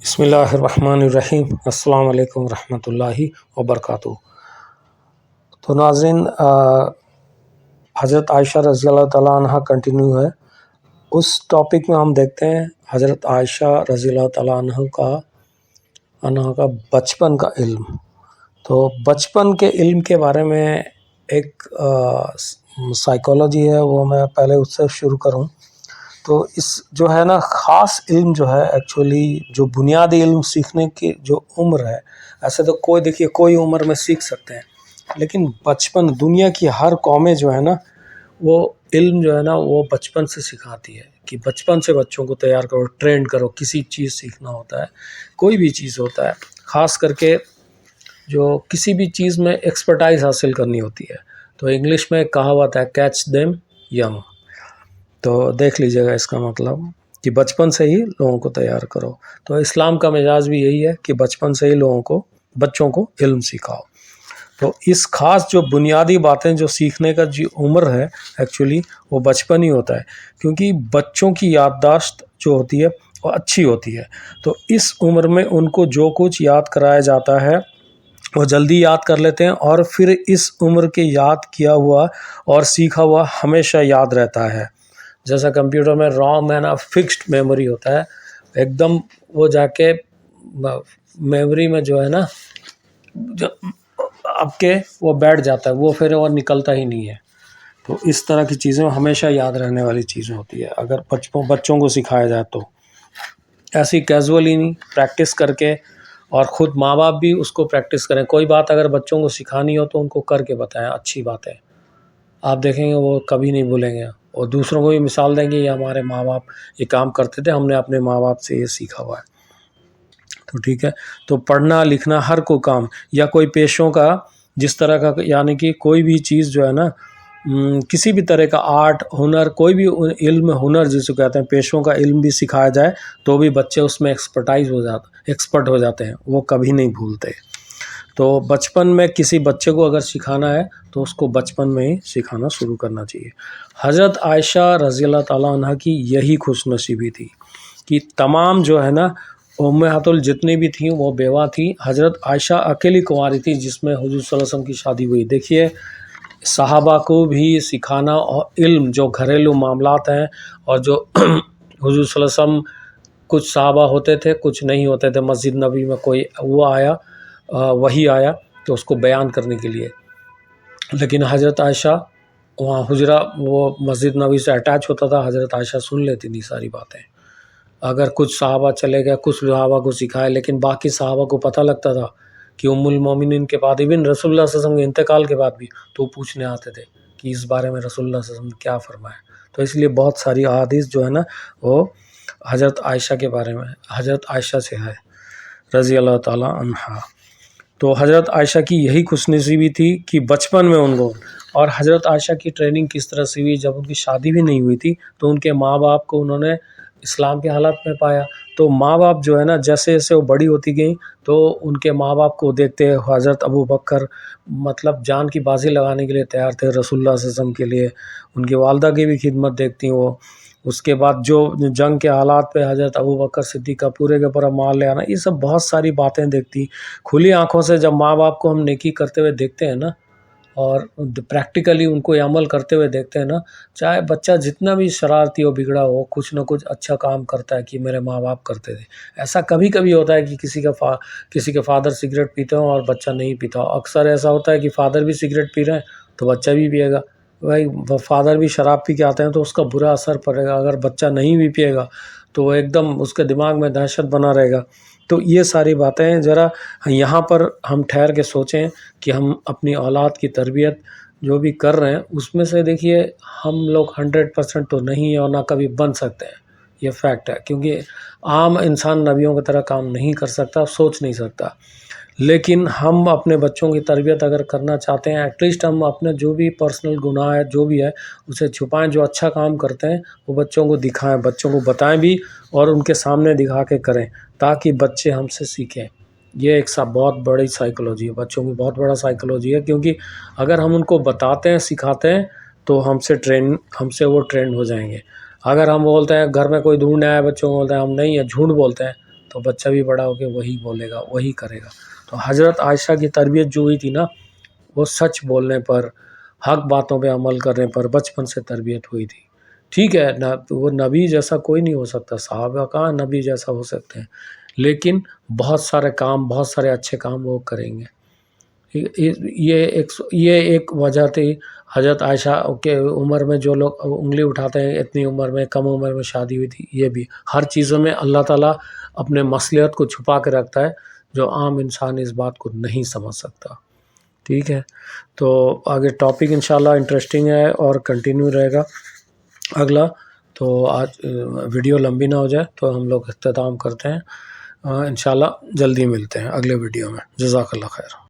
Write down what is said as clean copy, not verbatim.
بسم اللہ الرحمن الرحیم۔ السلام علیکم ورحمۃ اللہ وبرکاتہ۔ تو ناظرین، حضرت عائشہ رضی اللہ تعالیٰ عنہ کنٹینیو ہے۔ اس ٹاپک میں ہم دیکھتے ہیں حضرت عائشہ رضی اللہ تعالیٰ عنہ کا بچپن کا علم۔ تو بچپن کے علم کے بارے میں ایک سائیکالوجی ہے، وہ میں پہلے اس سے شروع کروں۔ تو اس جو ہے نا خاص علم جو ہے ایکچولی جو بنیادی علم سیکھنے کی جو عمر ہے، ایسے تو کوئی عمر میں سیکھ سکتے ہیں، لیکن بچپن دنیا کی ہر قومیں جو ہے نا وہ علم جو ہے نا وہ بچپن سے سکھاتی ہے کہ بچپن سے بچوں کو تیار کرو، ٹرینڈ کرو۔ کسی چیز سیکھنا ہوتا ہے، کوئی بھی چیز ہوتا ہے، خاص کر کے جو کسی بھی چیز میں ایکسپرٹائز حاصل کرنی ہوتی ہے، تو انگلش میں ایک کہاوت ہے کیچ دیم ینگ۔ تو دیکھ لیجئے گا اس کا مطلب کہ بچپن سے ہی لوگوں کو تیار کرو۔ تو اسلام کا مزاج بھی یہی ہے کہ بچپن سے ہی بچوں کو علم سکھاؤ۔ تو اس خاص جو بنیادی باتیں جو سیکھنے کا جو عمر ہے ایکچولی وہ بچپن ہی ہوتا ہے، کیونکہ بچوں کی یادداشت جو ہوتی ہے وہ اچھی ہوتی ہے۔ تو اس عمر میں ان کو جو کچھ یاد کرایا جاتا ہے وہ جلدی یاد کر لیتے ہیں، اور پھر اس عمر کے یاد کیا ہوا اور سیکھا ہوا ہمیشہ یاد رہتا ہے۔ جیسا کمپیوٹر میں رام ہے نا، فکسڈ میموری ہوتا ہے، ایک دم وہ جا کے میموری میں جو ہے نا اب کے وہ بیٹھ جاتا ہے، وہ پھر وہ نکلتا ہی نہیں ہے۔ تو اس طرح کی چیزیں ہمیشہ یاد رہنے والی چیزیں ہوتی ہے اگر بچوں کو سکھایا جائے تو، ایسی کیزولی نہیں، پریکٹس کر کے، اور خود ماں باپ بھی اس کو پریکٹس کریں۔ کوئی بات اگر بچوں کو سکھانی ہو تو ان کو کر کے بتائیں، اچھی بات ہے، آپ دیکھیں گے وہ کبھی نہیں بھولیں گے، اور دوسروں کو بھی مثال دیں گے یہ ہمارے ماں باپ یہ کام کرتے تھے، ہم نے اپنے ماں باپ سے یہ سیکھا ہوا ہے۔ تو ٹھیک ہے، تو پڑھنا لکھنا ہر کوئی کام یا کوئی پیشوں کا جس طرح کا، یعنی کہ کوئی بھی چیز جو ہے نا کسی بھی طرح کا آرٹ ہنر، کوئی بھی علم ہنر جسے کہتے ہیں، پیشوں کا علم بھی سکھایا جائے تو بھی بچے اس میں ایکسپرٹ ہو جاتے ہیں، وہ کبھی نہیں بھولتے۔ تو بچپن میں کسی بچے کو اگر سکھانا ہے تو اس کو بچپن میں ہی سکھانا شروع کرنا چاہیے۔ حضرت عائشہ رضی اللہ تعالیٰ عنہ کی یہی خوش نصیبی تھی کہ تمام جو ہے نا امہات جتنی بھی تھیں وہ بیوہ تھیں، حضرت عائشہ اکیلی کنواری تھی جس میں حضور صلی اللہ علیہ وسلم کی شادی ہوئی۔ دیکھیے صحابہ کو بھی سکھانا، اور علم جو گھریلو معاملات ہیں، اور جو حضور صلی اللہ علیہ وسلم، کچھ صحابہ ہوتے تھے کچھ نہیں ہوتے تھے، مسجد نبی میں کوئی وحی آیا تو اس کو بیان کرنے کے لیے، لیکن حضرت عائشہ وہاں حجرہ وہ مسجد نبی سے اٹیچ ہوتا تھا، حضرت عائشہ سن لیتی تھی ساری باتیں۔ اگر کچھ صحابہ چلے گئے، کچھ صحابہ کو سکھائے، لیکن باقی صحابہ کو پتہ لگتا تھا کہ ام المومنین کے بعد، ایون رسول اللہ صلی اللہ علیہ وسلم کے انتقال کے بعد بھی تو پوچھنے آتے تھے کہ اس بارے میں رسول اللہ صلی اللہ علیہ وسلم نے کیا فرمایا۔ تو اس لیے بہت ساری احادیث جو ہے نا وہ حضرت عائشہ کے بارے میں، حضرت عائشہ سے ہے رضی اللہ تعالیٰ عنہا۔ تو حضرت عائشہ کی یہی خوش نصیبی تھی کہ بچپن میں ان کو، اور حضرت عائشہ کی ٹریننگ کس طرح سے ہوئی، جب ان کی شادی بھی نہیں ہوئی تھی تو ان کے ماں باپ کو انہوں نے اسلام کے حالات میں پایا۔ تو ماں باپ جو ہے نا جیسے جیسے وہ بڑی ہوتی گئیں تو ان کے ماں باپ کو دیکھتے، حضرت ابو بکر مطلب جان کی بازی لگانے کے لیے تیار تھے رسول اللہ صلی اللہ علیہ وسلم کے لیے، ان کی والدہ کی بھی خدمت دیکھتی وہ۔ اس کے بعد جو جنگ کے حالات پہ حضرت ابو بکر صدیق کا پورے کے پورا مال لے آنا، یہ سب بہت ساری باتیں دیکھتی۔ کھلی آنکھوں سے جب ماں باپ کو ہم نیکی کرتے ہوئے دیکھتے ہیں نا، اور پریکٹیکلی ان کو عمل کرتے ہوئے دیکھتے ہیں نا، چاہے بچہ جتنا بھی شرارتی ہو، بگڑا ہو، کچھ نہ کچھ اچھا کام کرتا ہے کہ میرے ماں باپ کرتے تھے۔ ایسا کبھی کبھی ہوتا ہے کہ کسی کے فادر سگریٹ پیتے ہوں اور بچہ نہیں پیتا ہو۔ اکثر ایسا ہوتا ہے کہ فادر بھی سگریٹ پی رہے ہیں تو بچہ بھی پیے گا، بھائی فادر بھی شراب پی کے آتے ہیں تو اس کا برا اثر پڑے گا، اگر بچہ نہیں بھی پیے گا تو وہ ایک دم اس کے دماغ میں دہشت بنا رہے گا۔ تو یہ ساری باتیں ذرا یہاں پر ہم ٹھہر کے سوچیں کہ ہم اپنی اولاد کی تربیت جو بھی کر رہے ہیں اس میں سے دیکھیے ہم لوگ 100% تو نہیں ہیں اور نہ کبھی بن سکتے ہیں، یہ فیکٹ ہے، کیونکہ عام انسان نبیوں کی طرح کام نہیں کر سکتا، سوچ نہیں سکتا۔ لیکن ہم اپنے بچوں کی تربیت اگر کرنا چاہتے ہیں، ایٹ لیسٹ ہم اپنے جو بھی پرسنل گناہ ہے جو بھی ہے اسے چھپائیں، جو اچھا کام کرتے ہیں وہ بچوں کو دکھائیں، بچوں کو بتائیں بھی، اور ان کے سامنے دکھا کے کریں تاکہ بچے ہم سے سیکھیں۔ یہ ایک بہت بڑی سائیکالوجی ہے، بچوں کی بہت بڑا سائیکالوجی ہے، کیونکہ اگر ہم ان کو بتاتے ہیں، سکھاتے ہیں تو ہم سے وہ ٹرینڈ ہو جائیں گے۔ اگر ہم بولتے ہیں گھر میں کوئی ڈھونڈنے آئے بچوں کو، بولتے ہیں ہم نہیں ہیں، جھوٹ بولتے ہیں، تو بچہ بھی بڑا ہو کے وہی بولے گا، وہی کرے گا. تو حضرت عائشہ کی تربیت جو ہوئی تھی نا، وہ سچ بولنے پر، حق باتوں پہ عمل کرنے پر بچپن سے تربیت ہوئی تھی. ٹھیک ہے، وہ نبی جیسا کوئی نہیں ہو سکتا، صحابہ کہاں نبی جیسا ہو سکتے ہیں، لیکن بہت سارے کام، بہت سارے اچھے کام وہ کریں گے. یہ ایک وجہ تھی. حضرت عائشہ کے عمر میں جو لوگ انگلی اٹھاتے ہیں، اتنی عمر میں، کم عمر میں شادی ہوئی تھی، یہ بھی ہر چیزوں میں اللہ تعالیٰ اپنے مصلحت کو چھپا کے رکھتا ہے، جو عام انسان اس بات کو نہیں سمجھ سکتا. ٹھیک ہے، تو آگے ٹاپک انشاءاللہ انٹرسٹنگ ہے اور کنٹینیو رہے گا اگلا. تو آج ویڈیو لمبی نہ ہو جائے تو ہم لوگ اختتام کرتے ہیں. انشاءاللہ جلدی ملتے ہیں اگلے ویڈیو میں. جزاک اللہ خیر.